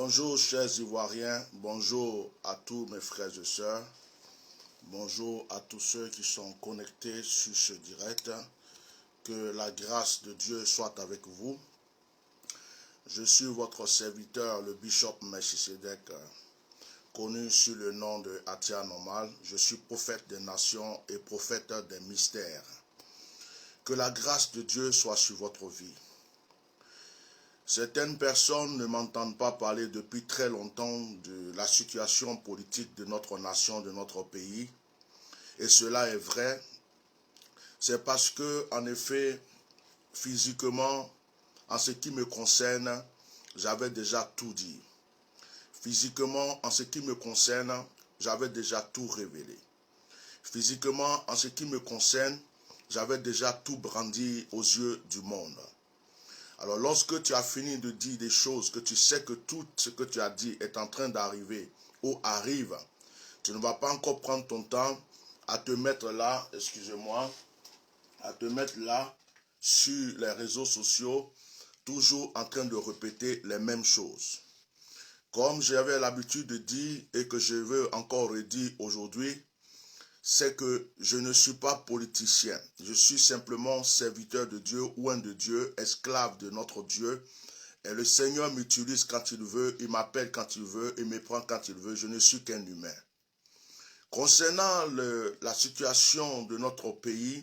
Bonjour chers Ivoiriens, bonjour à tous mes frères et sœurs, bonjour à tous ceux qui sont connectés sur ce direct, que la grâce de Dieu soit avec vous. Je suis votre serviteur, le bishop Melchisedec, connu sous le nom de Atia Normal. Je suis prophète des nations et prophète des mystères. Que la grâce de Dieu soit sur votre vie. Certaines personnes ne m'entendent pas parler depuis très longtemps de la situation politique de notre nation, de notre pays. Et cela est vrai. C'est parce que, en effet, physiquement, en ce qui me concerne, j'avais déjà tout dit. Physiquement, en ce qui me concerne, j'avais déjà tout révélé. Physiquement, en ce qui me concerne, j'avais déjà tout brandi aux yeux du monde. Alors lorsque tu as fini de dire des choses, que tu sais que tout ce que tu as dit est en train d'arriver ou arrive, tu ne vas pas encore prendre ton temps à te mettre là, excusez-moi, à te mettre là sur les réseaux sociaux, toujours en train de répéter les mêmes choses. Comme j'avais l'habitude de dire et que je veux encore redire aujourd'hui, c'est que je ne suis pas politicien. Je suis simplement serviteur de Dieu, oint de Dieu, esclave de notre Dieu. Et le Seigneur m'utilise quand il veut, il m'appelle quand il veut, il me prend quand il veut. Je ne suis qu'un humain. Concernant la situation de notre pays,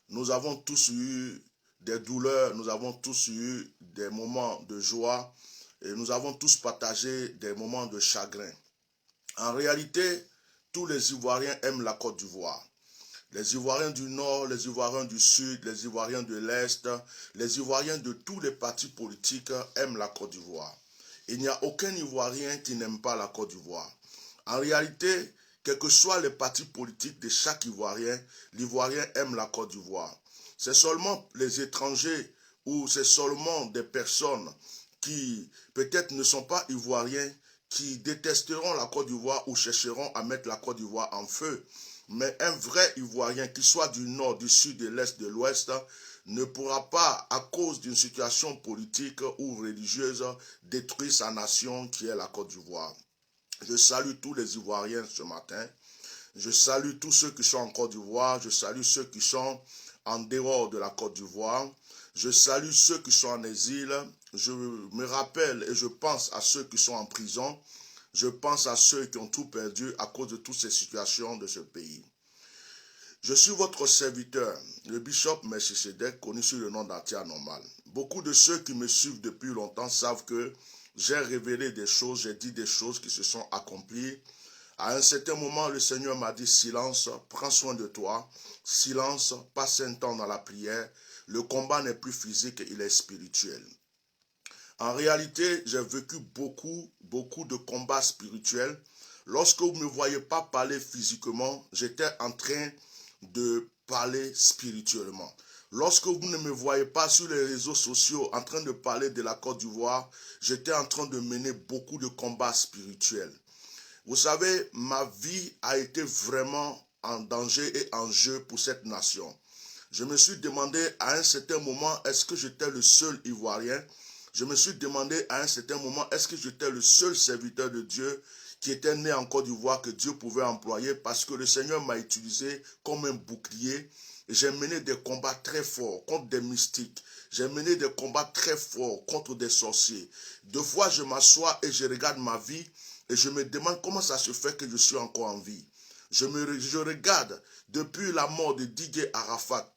nous avons tous eu des douleurs, nous avons tous eu des moments de joie et nous avons tous partagé des moments de chagrin. En réalité, tous les Ivoiriens aiment la Côte d'Ivoire. Les Ivoiriens du Nord, les Ivoiriens du Sud, les Ivoiriens de l'Est, les Ivoiriens de tous les partis politiques aiment la Côte d'Ivoire. Il n'y a aucun Ivoirien qui n'aime pas la Côte d'Ivoire. En réalité, quels que soient les partis politiques de chaque Ivoirien, l'Ivoirien aime la Côte d'Ivoire. C'est seulement les étrangers ou c'est seulement des personnes qui peut-être ne sont pas Ivoiriens qui détesteront la Côte d'Ivoire ou chercheront à mettre la Côte d'Ivoire en feu. Mais un vrai Ivoirien, qui soit du nord, du sud, de l'est, de l'ouest, ne pourra pas, à cause d'une situation politique ou religieuse, détruire sa nation qui est la Côte d'Ivoire. Je salue tous les Ivoiriens ce matin. Je salue tous ceux qui sont en Côte d'Ivoire. Je salue ceux qui sont en dehors de la Côte d'Ivoire. Je salue ceux qui sont en exil. Je me rappelle et je pense à ceux qui sont en prison. Je pense à ceux qui ont tout perdu à cause de toutes ces situations de ce pays. Je suis votre serviteur, le bishop Melchisedec, connu sous le nom d'Atia Normal. Beaucoup de ceux qui me suivent depuis longtemps savent que j'ai révélé des choses, j'ai dit des choses qui se sont accomplies. À un certain moment, le Seigneur m'a dit silence, prends soin de toi. Silence, passe un temps dans la prière. Le combat n'est plus physique, il est spirituel. En réalité, j'ai vécu beaucoup de combats spirituels. Lorsque vous ne me voyez pas parler physiquement, j'étais en train de parler spirituellement. Lorsque vous ne me voyez pas sur les réseaux sociaux en train de parler de la Côte d'Ivoire, j'étais en train de mener beaucoup de combats spirituels. Vous savez, ma vie a été vraiment en danger et en jeu pour cette nation. Je me suis demandé à un certain moment, est-ce que j'étais le seul Ivoirien? Je me suis demandé à un certain moment, est-ce que j'étais le seul serviteur de Dieu qui était né en Côte d'Ivoire que Dieu pouvait employer, parce que le Seigneur m'a utilisé comme un bouclier. J'ai mené des combats très forts contre des mystiques. J'ai mené des combats très forts contre des sorciers. Deux fois, je m'assois et je regarde ma vie et je me demande comment ça se fait que je suis encore en vie. Je regarde depuis la mort de Didier Arafat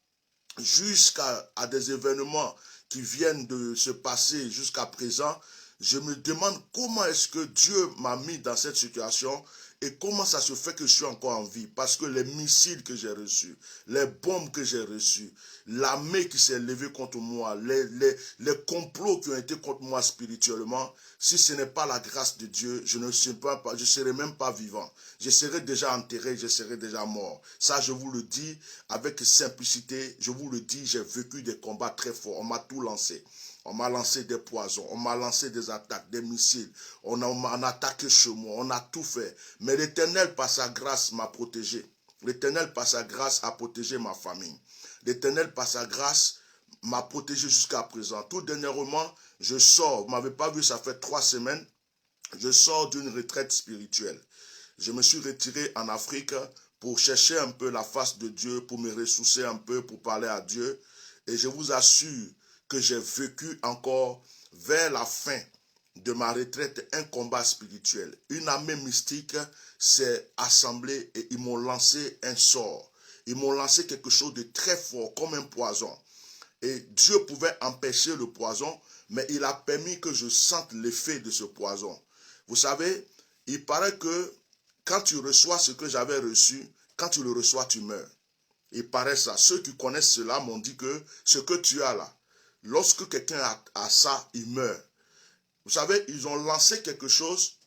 jusqu'à des événements qui viennent de se passer jusqu'à présent. Je me demande comment est-ce que Dieu m'a mis dans cette situation et comment ça se fait que je suis encore en vie. Parce que les missiles que j'ai reçus, les bombes que j'ai reçues, l'armée qui s'est levée contre moi, les complots qui ont été contre moi spirituellement, si ce n'est pas la grâce de Dieu, je ne serai même pas vivant. Je serai déjà enterré, je serai déjà mort. Ça, je vous le dis avec simplicité, je vous le dis, j'ai vécu des combats très forts. On m'a tout lancé. On m'a lancé des poisons, on m'a lancé des attaques, des missiles. On a attaqué chez moi, on a tout fait. Mais l'Éternel, par sa grâce, m'a protégé. L'Éternel, par sa grâce, a protégé ma famille. L'Éternel, par sa grâce, m'a protégé jusqu'à présent. Tout dernièrement, je sors. Vous ne m'avez pas vu, ça fait 3 semaines. Je sors d'une retraite spirituelle. Je me suis retiré en Afrique pour chercher un peu la face de Dieu, pour me ressourcer un peu, pour parler à Dieu. Et je vous assure que j'ai vécu encore vers la fin de ma retraite un combat spirituel. Une armée mystique s'est assemblée et ils m'ont lancé un sort. Ils m'ont lancé quelque chose de très fort, comme un poison. Et Dieu pouvait empêcher le poison, mais il a permis que je sente l'effet de ce poison. Vous savez, il paraît que quand tu reçois ce que j'avais reçu, quand tu le reçois, tu meurs. Il paraît ça. Ceux qui connaissent cela m'ont dit que ce que tu as là, lorsque quelqu'un a ça, il meurt. Vous savez, ils ont lancé quelque chose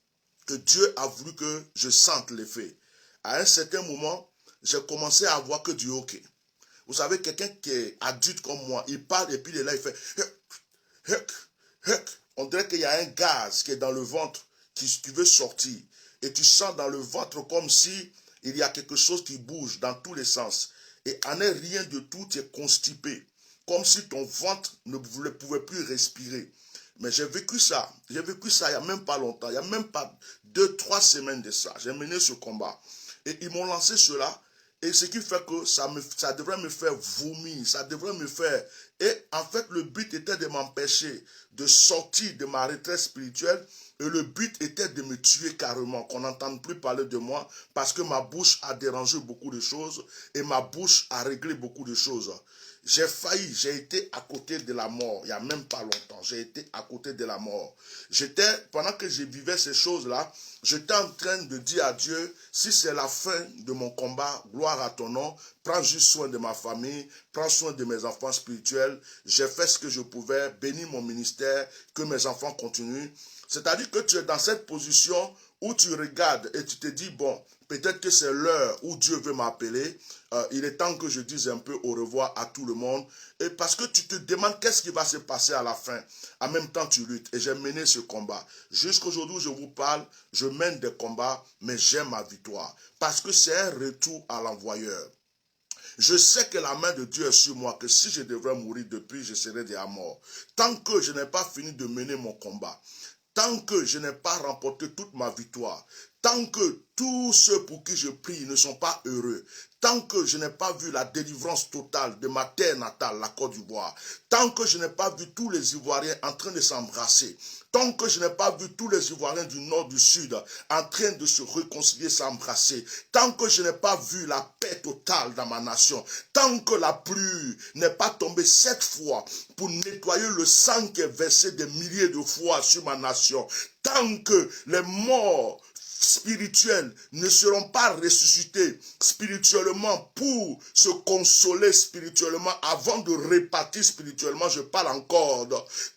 que Dieu a voulu que je sente l'effet. À un certain moment, j'ai commencé à voir que du hockey. Vous savez, quelqu'un qui est adulte comme moi, il parle et puis il est là, il fait on dirait qu'il y a un gaz qui est dans le ventre qui veut sortir. Et tu sens dans le ventre comme si il y a quelque chose qui bouge dans tous les sens. Et en est rien de tout, tu es constipé. Comme si ton ventre ne pouvait plus respirer. Mais j'ai vécu ça il n'y a même pas longtemps, il n'y a même pas 2-3 semaines de ça. J'ai mené ce combat. Et ils m'ont lancé cela. Et ce qui fait que ça devrait me faire vomir, ça devrait me faire... Et en fait, le but était de m'empêcher de sortir de ma retraite spirituelle. Et le but était de me tuer carrément, qu'on n'entende plus parler de moi, parce que ma bouche a dérangé beaucoup de choses et ma bouche a réglé beaucoup de choses. J'ai failli, j'ai été à côté de la mort, il n'y a même pas longtemps, j'ai été à côté de la mort. Pendant que je vivais ces choses-là, j'étais en train de dire à Dieu, si c'est la fin de mon combat, gloire à ton nom, prends juste soin de ma famille, prends soin de mes enfants spirituels, j'ai fait ce que je pouvais, bénis mon ministère, que mes enfants continuent. C'est-à-dire que tu es dans cette position où tu regardes et tu te dis, bon, peut-être que c'est l'heure où Dieu veut m'appeler. Il est temps que je dise un peu au revoir à tout le monde. Et parce que tu te demandes qu'est-ce qui va se passer à la fin. En même temps, tu luttes. Et j'ai mené ce combat. Jusqu'aujourd'hui où je vous parle, je mène des combats, mais j'aime ma victoire. Parce que c'est un retour à l'envoyeur. Je sais que la main de Dieu est sur moi, que si je devrais mourir depuis, je serais déjà mort. Tant que je n'ai pas fini de mener mon combat, tant que je n'ai pas remporté toute ma victoire, tant que tous ceux pour qui je prie ne sont pas heureux, tant que je n'ai pas vu la délivrance totale de ma terre natale, la Côte d'Ivoire, tant que je n'ai pas vu tous les Ivoiriens en train de s'embrasser, tant que je n'ai pas vu tous les Ivoiriens du nord, du sud en train de se réconcilier, s'embrasser, tant que je n'ai pas vu la paix totale dans ma nation, tant que la pluie n'est pas tombée 7 fois pour nettoyer le sang qui est versé des milliers de fois sur ma nation, tant que les morts spirituels ne seront pas ressuscités spirituellement pour se consoler spirituellement avant de répartir spirituellement, je parle encore.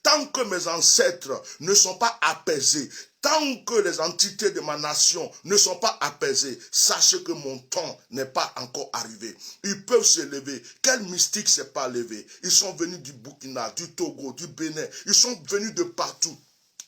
Tant que mes ancêtres ne sont pas apaisés, tant que les entités de ma nation ne sont pas apaisées, sachez que mon temps n'est pas encore arrivé. Ils peuvent se lever. Quel mystique s'est pas levé? Ils sont venus du Burkina, du Togo, du Bénin. Ils sont venus de partout.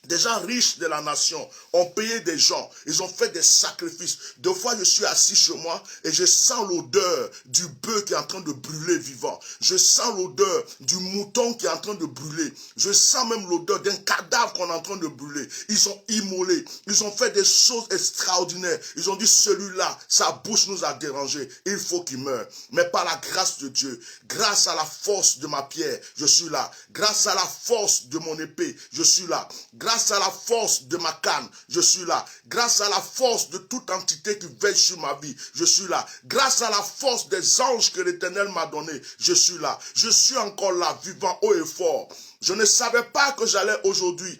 Des gens riches de la nation ont payé des gens. Ils ont fait des sacrifices. Deux fois, je suis assis chez moi et je sens l'odeur du bœuf qui est en train de brûler vivant. Je sens l'odeur du mouton qui est en train de brûler. Je sens même l'odeur d'un cadavre qu'on est en train de brûler. Ils ont immolé. Ils ont fait des choses extraordinaires. Ils ont dit, celui-là, sa bouche nous a dérangés. Il faut qu'il meure. Mais par la grâce de Dieu, grâce à la force de ma pierre, je suis là. Grâce à la force de mon épée, je suis là. Grâce à la force de ma canne, je suis là. Grâce à la force de toute entité qui veille sur ma vie, je suis là. Grâce à la force des anges que l'Éternel m'a donné, je suis là. Je suis encore là, vivant haut et fort. Je ne savais pas que j'allais aujourd'hui.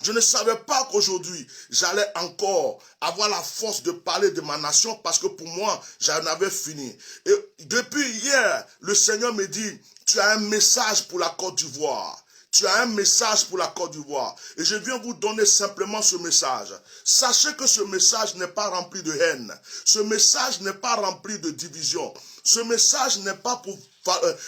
Je ne savais pas qu'aujourd'hui, j'allais encore avoir la force de parler de ma nation parce que pour moi, j'en avais fini. Et depuis hier, le Seigneur me dit, tu as un message pour la Côte d'Ivoire. Tu as un message pour la Côte d'Ivoire. Et je viens vous donner simplement ce message. Sachez que ce message n'est pas rempli de haine. Ce message n'est pas rempli de division. Ce message n'est pas pour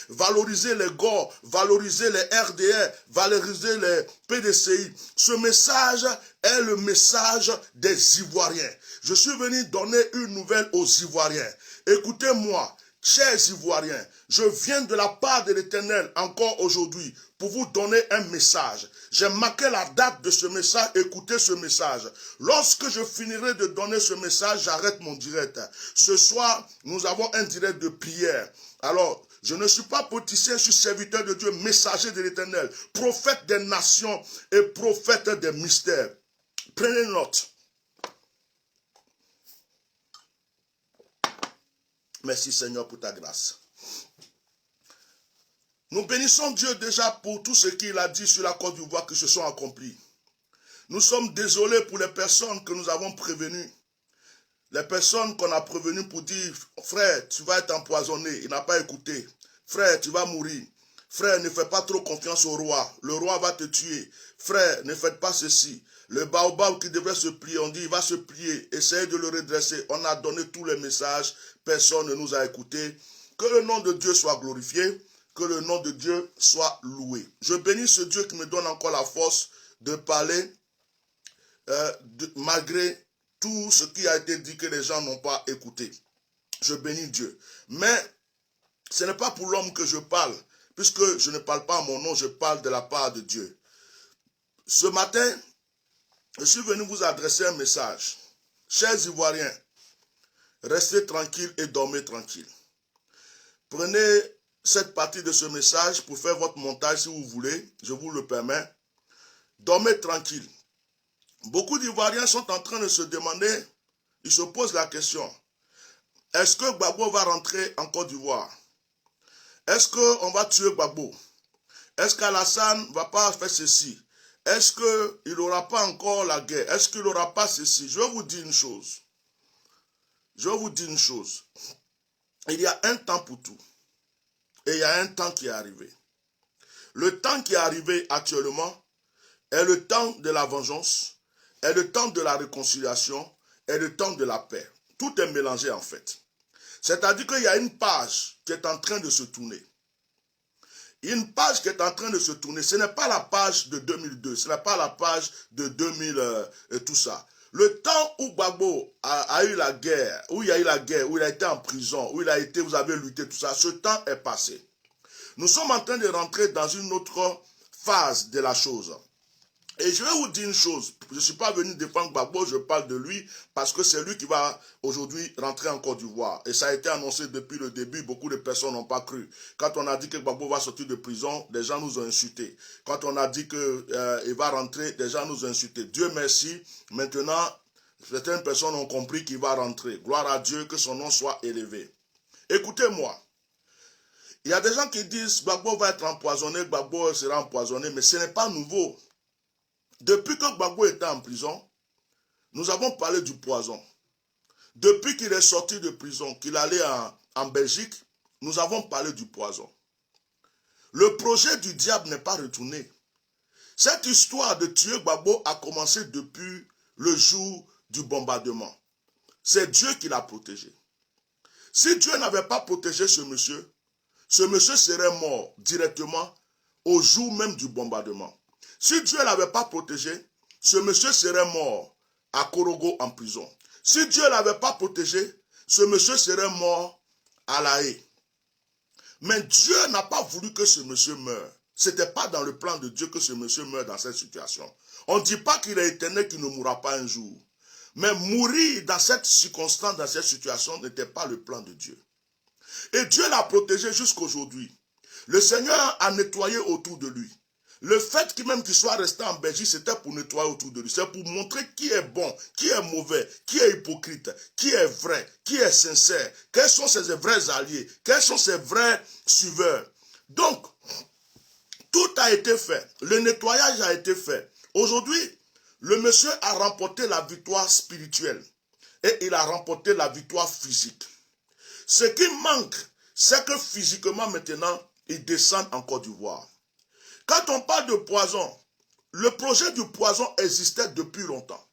valoriser les GOR, valoriser les RDR, valoriser les PDCI. Ce message est le message des Ivoiriens. Je suis venu donner une nouvelle aux Ivoiriens. Écoutez-moi, chers Ivoiriens, je viens de la part de l'Éternel encore aujourd'hui pour vous donner un message. J'ai marqué la date de ce message, écoutez ce message. Lorsque je finirai de donner ce message, j'arrête mon direct. Ce soir, nous avons un direct de prière. Alors, je ne suis pas politicien, je suis serviteur de Dieu, messager de l'Éternel, prophète des nations et prophète des mystères. Prenez note. Merci Seigneur pour ta grâce. Nous bénissons Dieu déjà pour tout ce qu'il a dit sur la Côte d'Ivoire qui se sont accomplis. Nous sommes désolés pour les personnes que nous avons prévenues. Les personnes qu'on a prévenues pour dire, frère, tu vas être empoisonné. Il n'a pas écouté. Frère, tu vas mourir. Frère, ne fais pas trop confiance au roi. Le roi va te tuer. Frère, ne faites pas ceci. Le baobab qui devrait se plier, on dit il va se plier. Essayez de le redresser. On a donné tous les messages. Personne ne nous a écoutés. Que le nom de Dieu soit glorifié. Que le nom de Dieu soit loué. Je bénis ce Dieu qui me donne encore la force de parler malgré tout ce qui a été dit que les gens n'ont pas écouté. Je bénis Dieu. Mais ce n'est pas pour l'homme que je parle, puisque je ne parle pas à mon nom, je parle de la part de Dieu. Ce matin, je suis venu vous adresser un message. Chers Ivoiriens, restez tranquilles et dormez tranquilles. Prenez cette partie de ce message pour faire votre montage si vous voulez, je vous le permets. Dormez tranquille. Beaucoup d'Ivoiriens sont en train de se demander, ils se posent la question, est-ce que Gbagbo va rentrer en Côte d'Ivoire? Est-ce qu'on va tuer Gbagbo? Est-ce qu'Alassane ne va pas faire ceci? Est-ce qu'il n'aura pas encore la guerre? Est-ce qu'il n'aura pas ceci? Je vais vous dire une chose. Je vais vous dire une chose. Il y a un temps pour tout. Et il y a un temps qui est arrivé. Le temps qui est arrivé actuellement est le temps de la vengeance, est le temps de la réconciliation, est le temps de la paix. Tout est mélangé en fait. C'est-à-dire qu'il y a une page qui est en train de se tourner. Une page qui est en train de se tourner. Ce n'est pas la page de 2002, ce n'est pas la page de 2000 et tout ça. Le temps où Gbagbo a eu la guerre, où il y a eu la guerre, où il a été en prison, où il a été, vous avez lutté, tout ça, ce temps est passé. Nous sommes en train de rentrer dans une autre phase de la chose. Et je vais vous dire une chose, je ne suis pas venu défendre Gbagbo, je parle de lui parce que c'est lui qui va aujourd'hui rentrer en Côte d'Ivoire. Et ça a été annoncé depuis le début, beaucoup de personnes n'ont pas cru. Quand on a dit que Gbagbo va sortir de prison, des gens nous ont insultés. Quand on a dit qu'il va rentrer, des gens nous ont insultés. Dieu merci, maintenant, certaines personnes ont compris qu'il va rentrer. Gloire à Dieu, que son nom soit élevé. Écoutez-moi, il y a des gens qui disent Gbagbo va être empoisonné, Gbagbo sera empoisonné, mais ce n'est pas nouveau. Depuis que Gbagbo était en prison, nous avons parlé du poison. Depuis qu'il est sorti de prison, qu'il allait en Belgique, nous avons parlé du poison. Le projet du diable n'est pas retourné. Cette histoire de tuer Gbagbo a commencé depuis le jour du bombardement. C'est Dieu qui l'a protégé. Si Dieu n'avait pas protégé ce monsieur serait mort directement au jour même du bombardement. Si Dieu ne l'avait pas protégé, ce monsieur serait mort à Korogo en prison. Si Dieu ne l'avait pas protégé, ce monsieur serait mort à La Haye. Mais Dieu n'a pas voulu que ce monsieur meure. Ce n'était pas dans le plan de Dieu que ce monsieur meure dans cette situation. On ne dit pas qu'il est éternel, qu'il ne mourra pas un jour. Mais mourir dans cette circonstance, dans cette situation, n'était pas le plan de Dieu. Et Dieu l'a protégé jusqu'aujourd'hui. Le Seigneur a nettoyé autour de lui. Le fait qu'il soit resté en Belgique, c'était pour nettoyer autour de lui. C'est pour montrer qui est bon, qui est mauvais, qui est hypocrite, qui est vrai, qui est sincère, quels sont ses vrais alliés, quels sont ses vrais suiveurs. Donc, tout a été fait. Le nettoyage a été fait. Aujourd'hui, le monsieur a remporté la victoire spirituelle et il a remporté la victoire physique. Ce qui manque, c'est que physiquement maintenant, il descend en Côte d'Ivoire. Quand on parle de poison, le projet du poison existait depuis longtemps.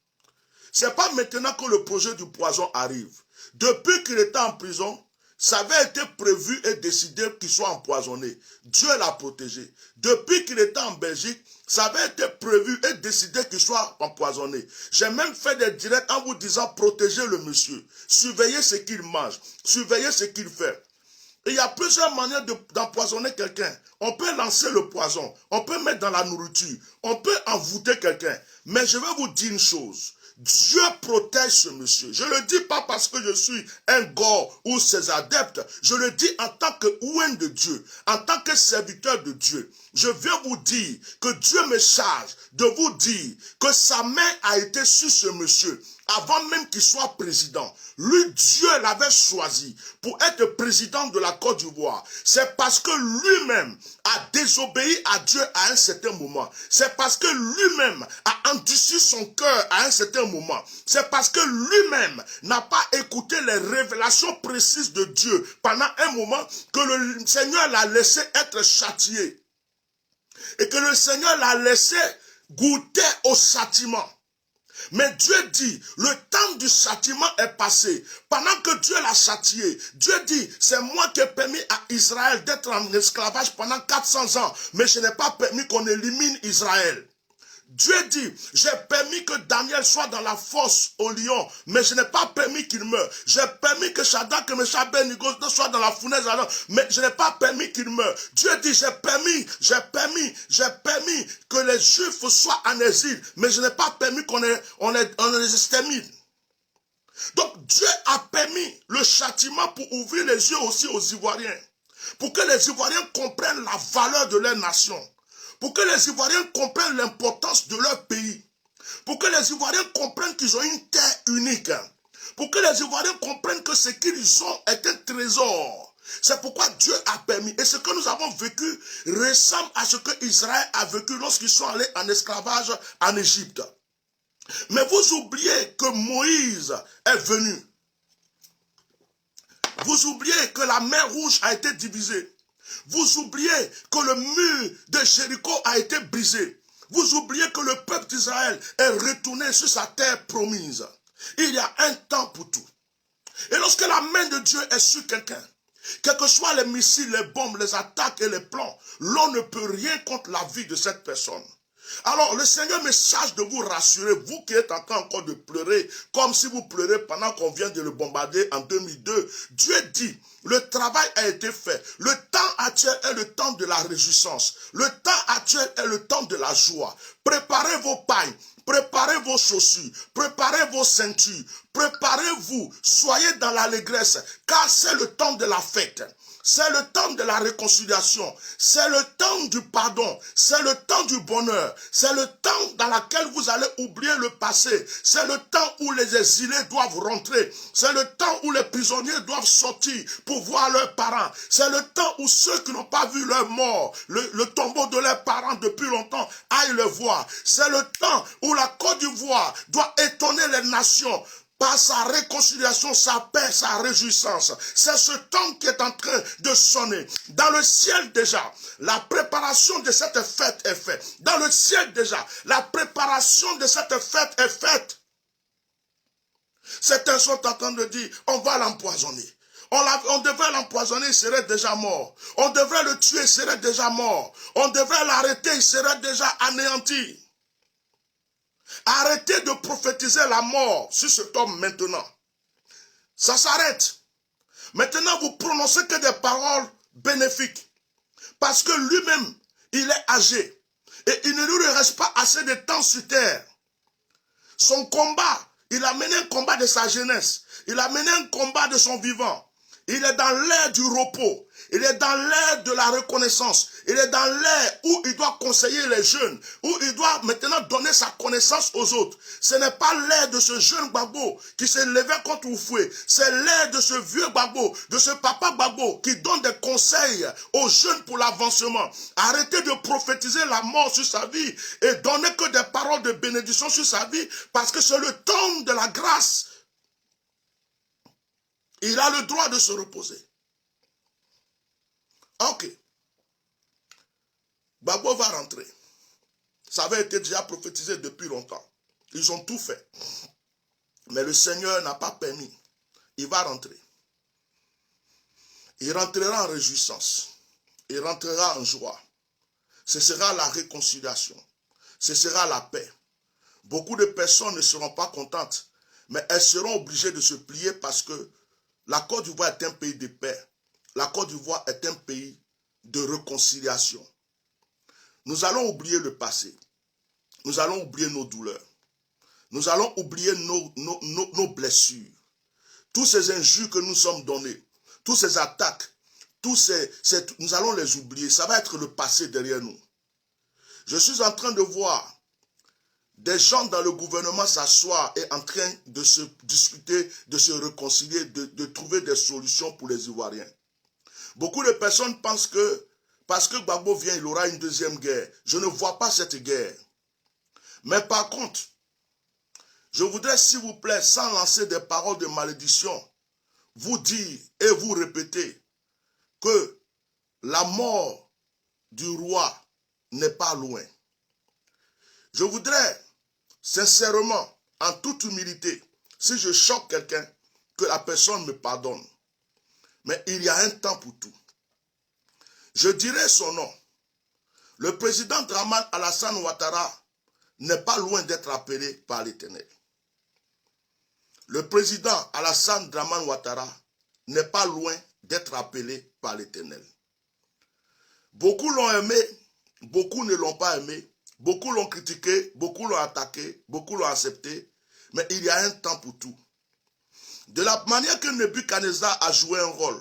Ce n'est pas maintenant que le projet du poison arrive. Depuis qu'il était en prison, ça avait été prévu et décidé qu'il soit empoisonné. Dieu l'a protégé. Depuis qu'il était en Belgique, ça avait été prévu et décidé qu'il soit empoisonné. J'ai même fait des directs en vous disant protégez le monsieur. Surveillez ce qu'il mange. Surveillez ce qu'il fait. Et il y a plusieurs manières d'empoisonner quelqu'un. On peut lancer le poison, on peut mettre dans la nourriture, on peut envoûter quelqu'un. Mais je vais vous dire une chose. Dieu protège ce monsieur. Je ne le dis pas parce que je suis un gore ou ses adeptes. Je le dis en tant que ouïe de Dieu, en tant que serviteur de Dieu. Je viens vous dire que Dieu me charge de vous dire que sa main a été sur ce monsieur avant même qu'il soit président. Lui, Dieu l'avait choisi pour être président de la Côte d'Ivoire. C'est parce que lui-même a désobéi à Dieu à un certain moment. C'est parce que lui-même a endurci son cœur à un certain moment. C'est parce que lui-même n'a pas écouté les révélations précises de Dieu pendant un moment que le Seigneur l'a laissé être châtié. Et que le Seigneur l'a laissé goûter au châtiment. Mais Dieu dit, le temps du châtiment est passé. Pendant que Dieu l'a châtié, Dieu dit, c'est moi qui ai permis à Israël d'être en esclavage pendant 400 ans. Mais je n'ai pas permis qu'on élimine Israël. Dieu dit, j'ai permis que Daniel soit dans la fosse au lion, mais je n'ai pas permis qu'il meure. J'ai permis que Shadrach, Meshach, Abednego soit dans la fournaise, mais je n'ai pas permis qu'il meure. Dieu dit, j'ai permis que les Juifs soient en exil, mais je n'ai pas permis qu'on les extermine. Donc Dieu a permis le châtiment pour ouvrir les yeux aussi aux Ivoiriens, pour que les Ivoiriens comprennent la valeur de leur nation. Pour que les Ivoiriens comprennent l'importance de leur pays. Pour que les Ivoiriens comprennent qu'ils ont une terre unique. Pour que les Ivoiriens comprennent que ce qu'ils ont est un trésor. C'est pourquoi Dieu a permis. Et ce que nous avons vécu ressemble à ce que Israël a vécu lorsqu'ils sont allés en esclavage en Égypte. Mais vous oubliez que Moïse est venu. Vous oubliez que la mer Rouge a été divisée. Vous oubliez que le mur de Jéricho a été brisé. Vous oubliez que le peuple d'Israël est retourné sur sa terre promise. Il y a un temps pour tout. Et lorsque la main de Dieu est sur quelqu'un, quels que soient les missiles, les bombes, les attaques et les plans, l'on ne peut rien contre la vie de cette personne. Alors le Seigneur me charge de vous rassurer, vous qui êtes en train encore de pleurer, comme si vous pleurez pendant qu'on vient de le bombarder en 2002. Dieu dit, le travail a été fait. Le temps actuel est le temps de la réjouissance. Le temps actuel est le temps de la joie. Préparez vos pailles. Préparez vos chaussures, préparez vos ceintures, préparez-vous, soyez dans l'allégresse, car c'est le temps de la fête. C'est le temps de la réconciliation, c'est le temps du pardon, c'est le temps du bonheur, c'est le temps dans lequel vous allez oublier le passé, c'est le temps où les exilés doivent rentrer, c'est le temps où les prisonniers doivent sortir pour voir leurs parents, c'est le temps où ceux qui n'ont pas vu leur mort, le tombeau de leurs parents depuis longtemps, aillent le voir, c'est le temps où la Côte d'Ivoire doit étonner les nations, par sa réconciliation, sa paix, sa réjouissance. C'est ce temps qui est en train de sonner. Dans le ciel déjà, la préparation de cette fête est faite. Dans le ciel déjà, la préparation de cette fête est faite. Certains sont en train de dire, on va l'empoisonner. On devrait l'empoisonner, il serait déjà mort. On devrait le tuer, il serait déjà mort. On devrait l'arrêter, il serait déjà anéanti. Arrêtez de prophétiser la mort sur cet homme maintenant. Ça s'arrête. Maintenant, vous prononcez que des paroles bénéfiques. Parce que lui-même, il est âgé. Et il ne lui reste pas assez de temps sur terre. Son combat, il a mené un combat de sa jeunesse. Il a mené un combat de son vivant. Il est dans l'ère du repos. Il est dans l'ère de la reconnaissance. Il est dans l'ère où il doit conseiller les jeunes. Où il doit maintenant donner sa connaissance aux autres. Ce n'est pas l'ère de ce jeune Gbagbo qui s'est levé contre Oufoué. C'est l'ère de ce vieux Gbagbo, de ce papa Gbagbo qui donne des conseils aux jeunes pour l'avancement. Arrêtez de prophétiser la mort sur sa vie et donnez que des paroles de bénédiction sur sa vie parce que c'est le temps de la grâce. Il a le droit de se reposer. Ok. Gbagbo va rentrer. Ça avait été déjà prophétisé depuis longtemps. Ils ont tout fait. Mais le Seigneur n'a pas permis. Il va rentrer. Il rentrera en réjouissance. Il rentrera en joie. Ce sera la réconciliation. Ce sera la paix. Beaucoup de personnes ne seront pas contentes, mais elles seront obligées de se plier parce que la Côte d'Ivoire est un pays de paix. La Côte d'Ivoire est un pays de réconciliation. Nous allons oublier le passé. Nous allons oublier nos douleurs. Nous allons oublier nos blessures. Tous ces injures que nous sommes donnés, toutes ces attaques, nous allons les oublier. Ça va être le passé derrière nous. Je suis en train de voir des gens dans le gouvernement s'asseoir et en train de se discuter, de se réconcilier, de trouver des solutions pour les Ivoiriens. Beaucoup de personnes pensent que parce que Gbagbo vient, il aura une deuxième guerre. Je ne vois pas cette guerre. Mais par contre, je voudrais, s'il vous plaît, sans lancer des paroles de malédiction, vous dire et vous répéter que la mort du roi n'est pas loin. Je voudrais, sincèrement, en toute humilité, si je choque quelqu'un, que la personne me pardonne. Mais il y a un temps pour tout. Je dirai son nom. Le président Dramane Alassane Ouattara n'est pas loin d'être appelé par l'Éternel. Le président Alassane Dramane Ouattara n'est pas loin d'être appelé par l'Éternel. Beaucoup l'ont aimé, beaucoup ne l'ont pas aimé, beaucoup l'ont critiqué, beaucoup l'ont attaqué, beaucoup l'ont accepté, mais il y a un temps pour tout. De la manière que Nebuchadnezzar a joué un rôle,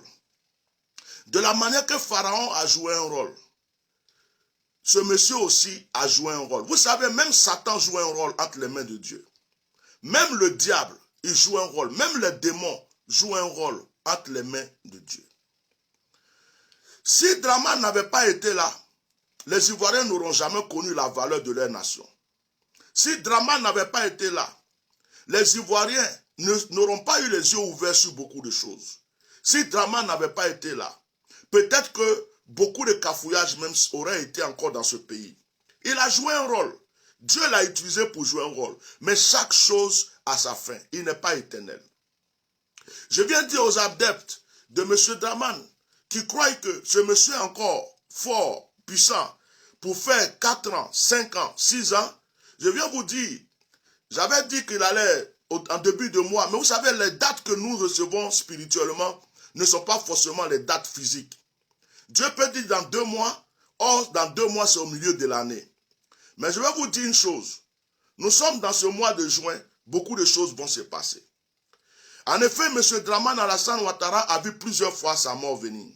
de la manière que Pharaon a joué un rôle, ce monsieur aussi a joué un rôle. Vous savez, même Satan joue un rôle entre les mains de Dieu. Même le diable, il joue un rôle. Même les démons jouent un rôle entre les mains de Dieu. Si Dramane n'avait pas été là, les Ivoiriens n'auront jamais connu la valeur de leur nation. Si Dramane n'avait pas été là, les Ivoiriens n'auront pas eu les yeux ouverts sur beaucoup de choses. Si Dramane n'avait pas été là, peut-être que beaucoup de cafouillages même auraient été encore dans ce pays. Il a joué un rôle. Dieu l'a utilisé pour jouer un rôle. Mais chaque chose a sa fin. Il n'est pas éternel. Je viens dire aux adeptes de M. Dramane qui croient que ce monsieur est encore fort, puissant, pour faire 4 ans, 5 ans, 6 ans. Je viens vous dire, j'avais dit qu'il allait en début de mois, mais vous savez, les dates que nous recevons spirituellement ne sont pas forcément les dates physiques. Dieu peut dire dans 2 mois, or dans 2 mois c'est au milieu de l'année. Mais je vais vous dire une chose, nous sommes dans ce mois de juin, beaucoup de choses vont se passer. En effet, M. Dramane Alassane Ouattara a vu plusieurs fois sa mort venir.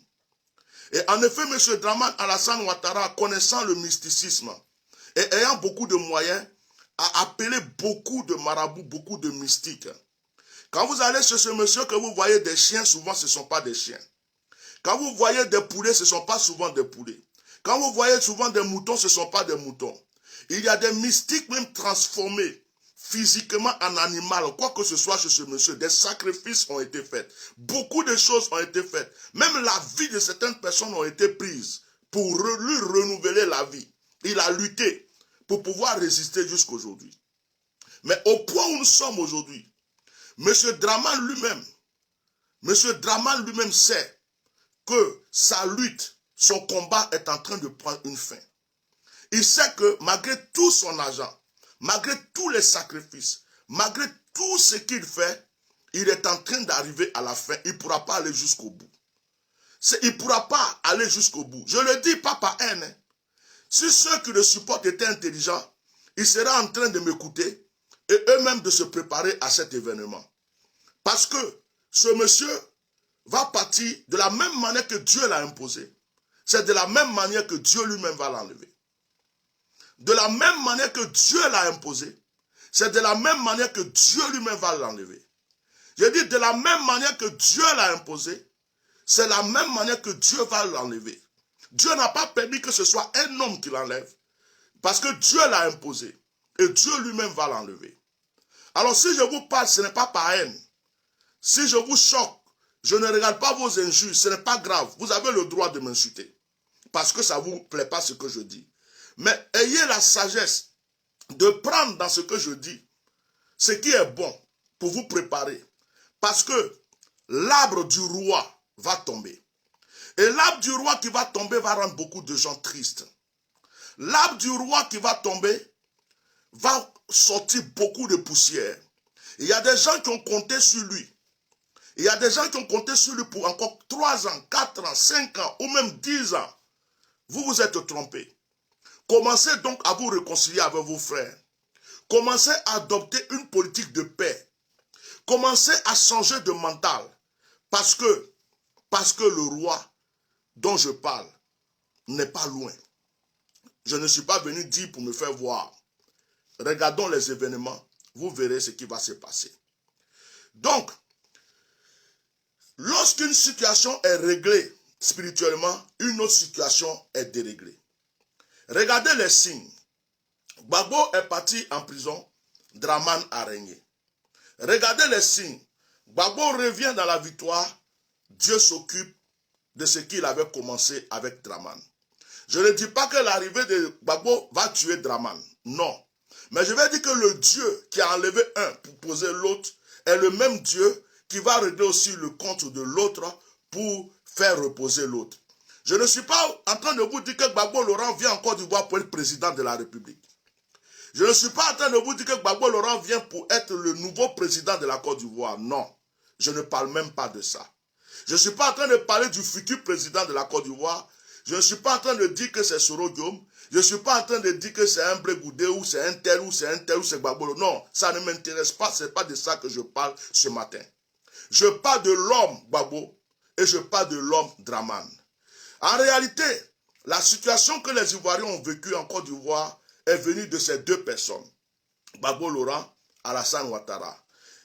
Et en effet, M. Dramane Alassane Ouattara, connaissant le mysticisme et ayant beaucoup de moyens, a appelé beaucoup de marabouts, beaucoup de mystiques. Quand vous allez chez ce monsieur que vous voyez des chiens, souvent ce ne sont pas des chiens. Quand vous voyez des poulets, ce ne sont pas souvent des poulets. Quand vous voyez souvent des moutons, ce ne sont pas des moutons. Il y a des mystiques même transformés physiquement en animal, quoi que ce soit chez ce monsieur. Des sacrifices ont été faits. Beaucoup de choses ont été faites. Même la vie de certaines personnes ont été prises pour lui renouveler la vie. Il a lutté pour pouvoir résister jusqu'aujourd'hui. Mais au point où nous sommes aujourd'hui, M. Dramane lui-même M. Draman lui-même sait que sa lutte, son combat est en train de prendre une fin. Il sait que malgré tout son argent, malgré tous les sacrifices, malgré tout ce qu'il fait, il est en train d'arriver à la fin. Il ne pourra pas aller jusqu'au bout. Il ne pourra pas aller jusqu'au bout. Je le dis pas par haine. Hein. Si ceux qui le supportent étaient intelligents, ils seraient en train de m'écouter et eux-mêmes de se préparer à cet événement. Parce que ce monsieur va partir de la même manière que Dieu l'a imposé. C'est de la même manière que Dieu lui-même va l'enlever. De la même manière que Dieu l'a imposé, c'est de la même manière que Dieu lui-même va l'enlever. Je dis de la même manière que Dieu l'a imposé, c'est la même manière que Dieu va l'enlever. Dieu n'a pas permis que ce soit un homme qui l'enlève, parce que Dieu l'a imposé, et Dieu lui-même va l'enlever. Alors si je vous parle, ce n'est pas par haine. Si je vous choque, je ne regarde pas vos injures, ce n'est pas grave. Vous avez le droit de m'insulter, parce que ça ne vous plaît pas ce que je dis. Mais ayez la sagesse de prendre dans ce que je dis ce qui est bon pour vous préparer. Parce que l'arbre du roi va tomber. Et l'arbre du roi qui va tomber va rendre beaucoup de gens tristes. L'arbre du roi qui va tomber va sortir beaucoup de poussière. Il y a des gens qui ont compté sur lui. Il y a des gens qui ont compté sur lui pour encore 3 ans, 4 ans, 5 ans ou même 10 ans. Vous vous êtes trompés. Commencez donc à vous réconcilier avec vos frères. Commencez à adopter une politique de paix. Commencez à changer de mental. Parce que le roi dont je parle n'est pas loin. Je ne suis pas venu dire pour me faire voir. Regardons les événements. Vous verrez ce qui va se passer. Donc, lorsqu'une situation est réglée spirituellement, une autre situation est déréglée. Regardez les signes. Gbagbo est parti en prison, Draman a régné. Regardez les signes. Gbagbo revient dans la victoire, Dieu s'occupe de ce qu'il avait commencé avec Draman. Je ne dis pas que l'arrivée de Gbagbo va tuer Draman, non. Mais je vais dire que le Dieu qui a enlevé un pour poser l'autre est le même Dieu qui va régler aussi le compte de l'autre pour faire reposer l'autre. Je ne suis pas en train de vous dire que Gbagbo Laurent vient en Côte d'Ivoire pour être président de la République. Je ne suis pas en train de vous dire que Gbagbo Laurent vient pour être le nouveau président de la Côte d'Ivoire. Non, je ne parle même pas de ça. Je ne suis pas en train de parler du futur président de la Côte d'Ivoire. Je ne suis pas en train de dire que c'est Soro Diom. Je ne suis pas en train de dire que c'est un Brégoudé ou c'est un tel ou c'est un tel ou c'est Gbagbo Laurent. Non, ça ne m'intéresse pas. Ce n'est pas de ça que je parle ce matin. Je parle de l'homme Gbagbo et je parle de l'homme Draman. En réalité, la situation que les Ivoiriens ont vécue en Côte d'Ivoire est venue de ces deux personnes, Gbagbo Laurent, Alassane Ouattara.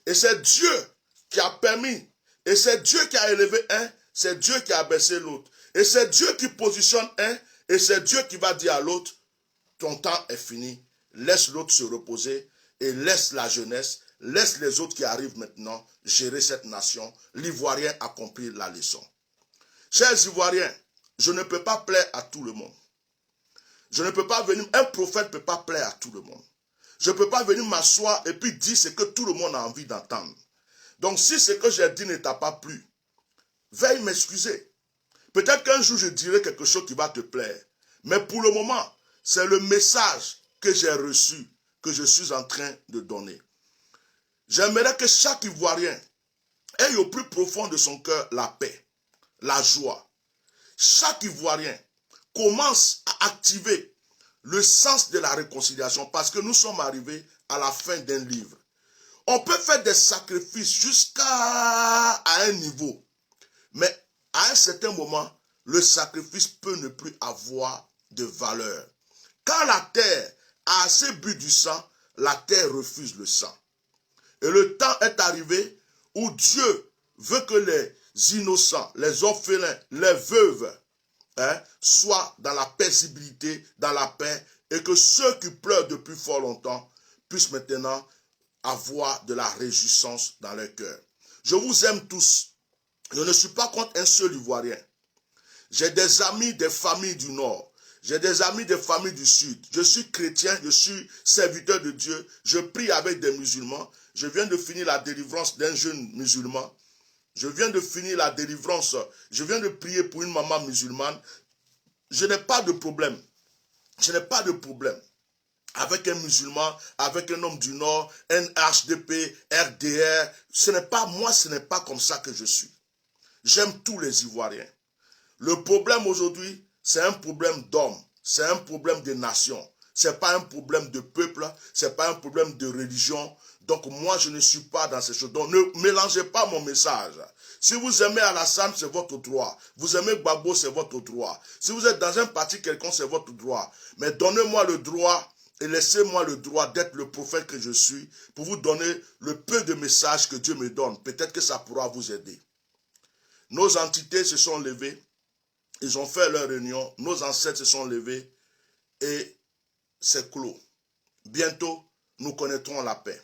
Et c'est Dieu qui a permis, et c'est Dieu qui a élevé un, c'est Dieu qui a abaissé l'autre. Et c'est Dieu qui positionne un, et c'est Dieu qui va dire à l'autre, ton temps est fini, laisse l'autre se reposer, et laisse la jeunesse, laisse les autres qui arrivent maintenant gérer cette nation. L'Ivoirien accomplit la leçon. Chers Ivoiriens, je ne peux pas plaire à tout le monde. Je ne peux pas venir, un prophète ne peut pas plaire à tout le monde. Je ne peux pas venir m'asseoir et puis dire ce que tout le monde a envie d'entendre. Donc si ce que j'ai dit ne t'a pas plu, veuille m'excuser. Peut-être qu'un jour je dirai quelque chose qui va te plaire. Mais pour le moment, c'est le message que j'ai reçu, que je suis en train de donner. J'aimerais que chaque Ivoirien ait au plus profond de son cœur la paix, la joie. Chaque Ivoirien commence à activer le sens de la réconciliation parce que nous sommes arrivés à la fin d'un livre. On peut faire des sacrifices jusqu'à un niveau, mais à un certain moment, le sacrifice peut ne plus avoir de valeur. Quand la terre a assez bu du sang, la terre refuse le sang. Et le temps est arrivé où Dieu veut que les innocents, les orphelins, les veuves, soient dans la paisibilité, dans la paix, et que ceux qui pleurent depuis fort longtemps puissent maintenant avoir de la réjouissance dans leur cœur. Je vous aime tous. Je ne suis pas contre un seul Ivoirien. J'ai des amis des familles du Nord. J'ai des amis des familles du Sud. Je suis chrétien, je suis serviteur de Dieu. Je prie avec des musulmans. Je viens de finir la délivrance d'un jeune musulman. Je viens de finir la délivrance. Je viens de prier pour une maman musulmane. Je n'ai pas de problème. Je n'ai pas de problème avec un musulman, avec un homme du Nord, un HDP, RDR. Ce n'est pas moi, ce n'est pas comme ça que je suis. J'aime tous les Ivoiriens. Le problème aujourd'hui, c'est un problème d'homme. C'est un problème de nation. Ce n'est pas un problème de peuple. Ce n'est pas un problème de religion. Donc moi, je ne suis pas dans ces choses. Donc ne mélangez pas mon message. Si vous aimez Alassane, c'est votre droit. Vous aimez Gbagbo, c'est votre droit. Si vous êtes dans un parti quelconque, c'est votre droit. Mais donnez-moi le droit et laissez-moi le droit d'être le prophète que je suis pour vous donner le peu de messages que Dieu me donne. Peut-être que ça pourra vous aider. Nos entités se sont levées. Ils ont fait leur réunion. Nos ancêtres se sont levés. Et c'est clos. Bientôt, nous connaîtrons la paix.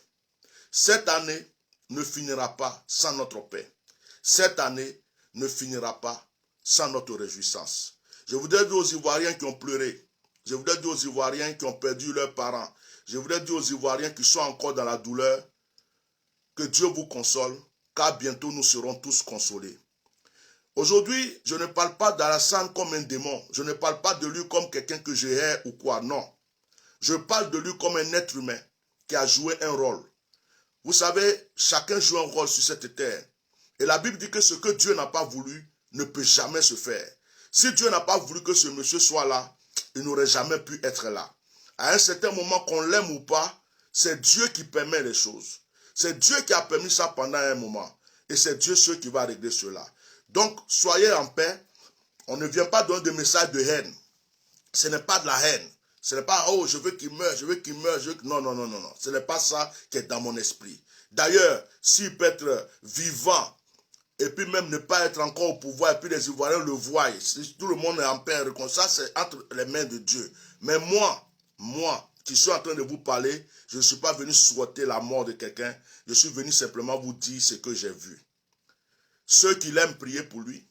Cette année ne finira pas sans notre paix. Cette année ne finira pas sans notre réjouissance. Je voudrais dire aux Ivoiriens qui ont pleuré, je voudrais dire aux Ivoiriens qui ont perdu leurs parents, je voudrais dire aux Ivoiriens qui sont encore dans la douleur, que Dieu vous console, car bientôt nous serons tous consolés. Aujourd'hui, je ne parle pas d'Alassane comme un démon, je ne parle pas de lui comme quelqu'un que je hais ou quoi, non. Je parle de lui comme un être humain qui a joué un rôle. Vous savez, chacun joue un rôle sur cette terre. Et la Bible dit que ce que Dieu n'a pas voulu ne peut jamais se faire. Si Dieu n'a pas voulu que ce monsieur soit là, il n'aurait jamais pu être là. À un certain moment, qu'on l'aime ou pas, c'est Dieu qui permet les choses. C'est Dieu qui a permis ça pendant un moment. Et c'est Dieu seul qui va régler cela. Donc, soyez en paix. On ne vient pas donner des messages de haine. Ce n'est pas de la haine. Ce n'est pas, oh, je veux qu'il meure, je veux qu'il meure. Non, non, non, non, non. Ce n'est pas ça qui est dans mon esprit. D'ailleurs, s'il peut être vivant, et puis même ne pas être encore au pouvoir, et puis les Ivoiriens le voient, si tout le monde est en paix, ça c'est entre les mains de Dieu. Mais moi, qui suis en train de vous parler, je ne suis pas venu souhaiter la mort de quelqu'un, je suis venu simplement vous dire ce que j'ai vu. Ceux qui l'aiment prier pour lui,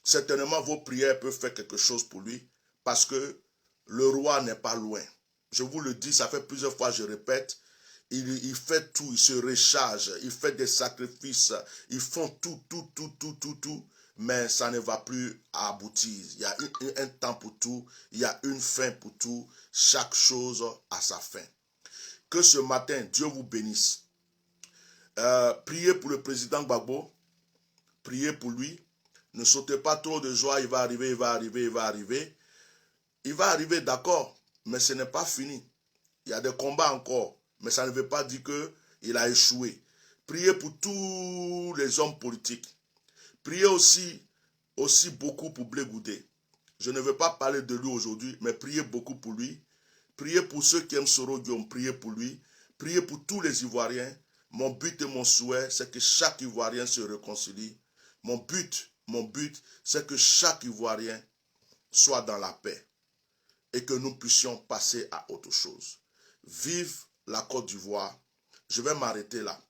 certainement vos prières peuvent faire quelque chose pour lui, parce que le roi n'est pas loin. Je vous le dis, ça fait plusieurs fois, je répète, il fait tout, il se recharge, il fait des sacrifices, ils font tout, mais ça ne va plus aboutir. Il y a un temps pour tout, il y a une fin pour tout, chaque chose a sa fin. Que ce matin, Dieu vous bénisse. Priez pour le président Gbagbo, priez pour lui, ne sautez pas trop de joie, il va arriver, il va arriver, il va arriver. Il va arriver, d'accord, mais ce n'est pas fini. Il y a des combats encore. Mais ça ne veut pas dire qu'il a échoué. Priez pour tous les hommes politiques. Priez aussi beaucoup pour Blé Goudé. Je ne veux pas parler de lui aujourd'hui, mais priez beaucoup pour lui. Priez pour ceux qui aiment Soro Guillaume, priez pour lui. Priez pour tous les Ivoiriens. Mon but et mon souhait, c'est que chaque Ivoirien se réconcilie. Mon but, c'est que chaque Ivoirien soit dans la paix et que nous puissions passer à autre chose. Vive la Côte d'Ivoire. Je vais m'arrêter là.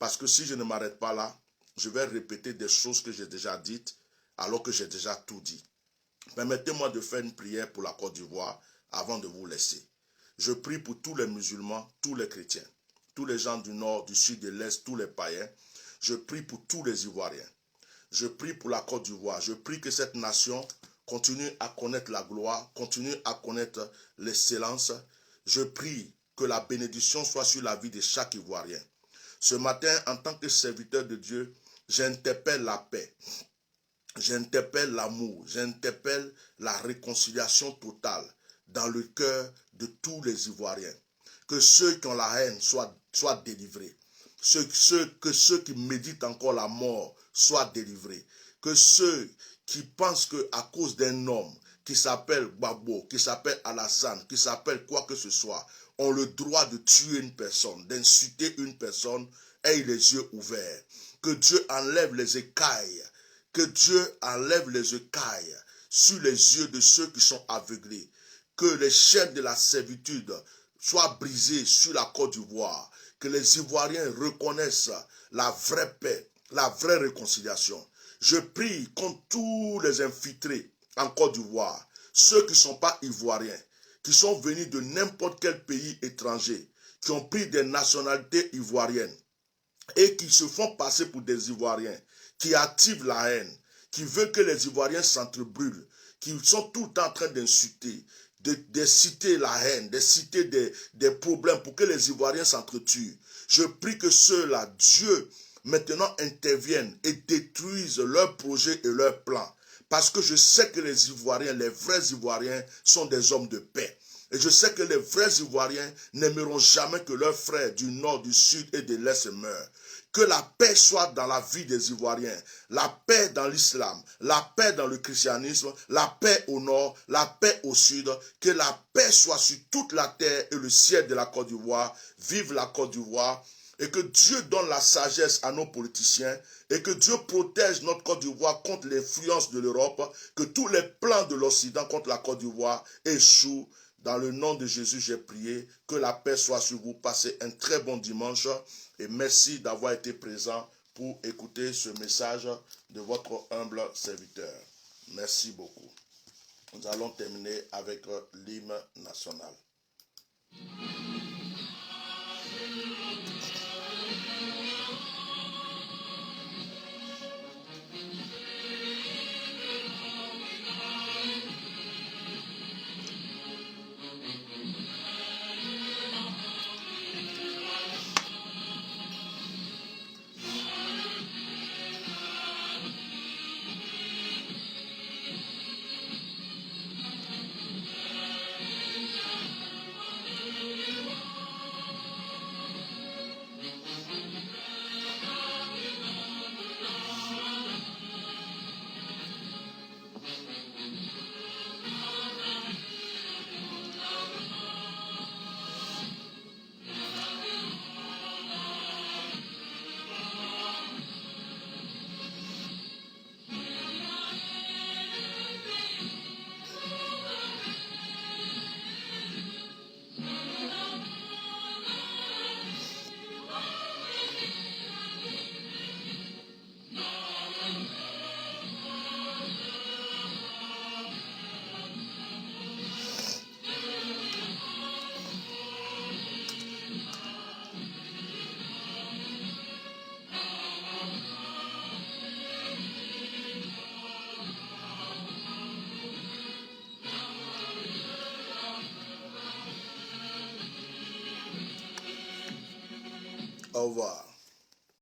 Parce que si je ne m'arrête pas là, je vais répéter des choses que j'ai déjà dites, alors que j'ai déjà tout dit. Permettez-moi de faire une prière pour la Côte d'Ivoire avant de vous laisser. Je prie pour tous les musulmans, tous les chrétiens, tous les gens du nord, du sud, de l'est, tous les païens. Je prie pour tous les Ivoiriens. Je prie pour la Côte d'Ivoire. Je prie que cette nation continue à connaître la gloire, continue à connaître l'excellence. Je prie que la bénédiction soit sur la vie de chaque Ivoirien. Ce matin, en tant que serviteur de Dieu, j'interpelle la paix, j'interpelle l'amour, j'interpelle la réconciliation totale dans le cœur de tous les Ivoiriens. Que ceux qui ont la haine soient délivrés. Que ceux qui méditent encore la mort soient délivrés. Que ceux qui pensent qu'à cause d'un homme qui s'appelle Gbagbo, qui s'appelle Alassane, qui s'appelle quoi que ce soit, ont le droit de tuer une personne, d'insulter une personne, aient les yeux ouverts. Que Dieu enlève les écailles, que Dieu enlève les écailles sur les yeux de ceux qui sont aveuglés. Que les chaînes de la servitude soient brisées sur la Côte d'Ivoire. Que les Ivoiriens reconnaissent la vraie paix, la vraie réconciliation. Je prie contre tous les infiltrés en Côte d'Ivoire, ceux qui ne sont pas ivoiriens, qui sont venus de n'importe quel pays étranger, qui ont pris des nationalités ivoiriennes. et qui se font passer pour des Ivoiriens, qui activent la haine, qui veulent que les Ivoiriens s'entrebrûlent, qui sont tout le temps en train d'insulter, de citer la haine, de citer des problèmes pour que les Ivoiriens s'entretuent. Je prie que ceux-là, Dieu, maintenant intervienne et détruise leurs projets et leurs plans. Parce que je sais que les Ivoiriens, les vrais Ivoiriens, sont des hommes de paix. Et je sais que les vrais Ivoiriens n'aimeront jamais que leurs frères du nord, du sud et de l'est meurent. Que la paix soit dans la vie des Ivoiriens, la paix dans l'islam, la paix dans le christianisme, la paix au nord, la paix au sud, que la paix soit sur toute la terre et le ciel de la Côte d'Ivoire. Vive la Côte d'Ivoire. Et que Dieu donne la sagesse à nos politiciens et que Dieu protège notre Côte d'Ivoire contre l'influence de l'Europe, que tous les plans de l'Occident contre la Côte d'Ivoire échouent. Dans le nom de Jésus, j'ai prié. Que la paix soit sur vous. Passez un très bon dimanche et merci d'avoir été présent pour écouter ce message de votre humble serviteur. Merci beaucoup. Nous allons terminer avec l'hymne national. Au revoir.